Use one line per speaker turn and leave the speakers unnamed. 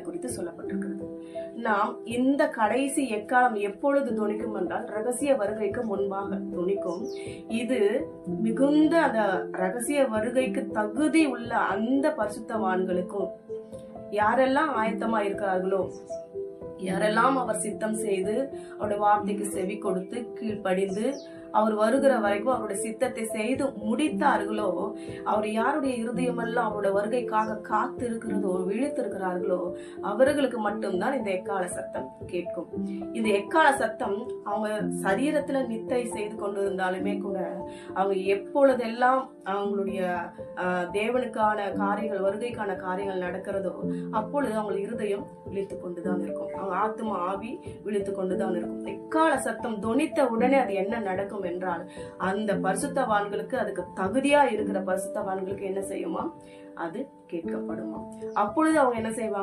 குறித்து சொல்லப்பட்டிருக்கிறது. நாம் இந்த கடைசி எக்காலம் எப்பொழுது துணிக்கும் என்றால் ரகசிய வருகைக்கு முன்பாக துணிக்கும். இது மிகுந்த அந்த ரகசிய வருகைக்கு தகுதி உள்ள அந்த பரிசுத்தவான்களுக்கும் யாரெல்லாம் ஆயத்தமா இருக்கிறார்களோ, யாரெல்லாம் அவர் சித்தம் செய்து அவருடைய வார்த்தைக்கு செவி கொடுத்து கீழ்ப்படிந்து அவர் வருகிற வரைக்கும் அவருடைய சித்தத்தை செய்து முடித்தார்களோ, அவர் யாருடைய இருதயமெல்லாம் அவருடைய வருகைக்காக காத்து இருக்கிறதோ, விழித்திருக்கிறார்களோ அவர்களுக்கு மட்டும்தான் இந்த எக்கால சத்தம் கேட்கும். இந்த எக்கால சத்தம் அவங்க சரீரத்துல நித்தை செய்து கொண்டிருந்தாலுமே கூட அவங்க எப்பொழுதெல்லாம் அவங்களுடைய தேவனுக்கான காரியங்கள், வருகைக்கான காரியங்கள் நடக்கிறதோ அப்பொழுது அவங்க இருதயம் விழித்து கொண்டுதான் இருக்கும். அவங்க ஆத்மா ஆவி விழித்து கொண்டுதான் இருக்கும். எக்கால சத்தம் தொனித்த உடனே அது என்ன நடக்கும் என்றால், அந்த பரிசுத்தவான்களுக்கு, அதுக்கு தகுதியா இருக்கிற பரிசுத்தவான்களுக்கு என்ன செய்யுமா? அது கேட்கப்படுமா? அப்பொழுது அவங்க என்ன செய்வாங்க?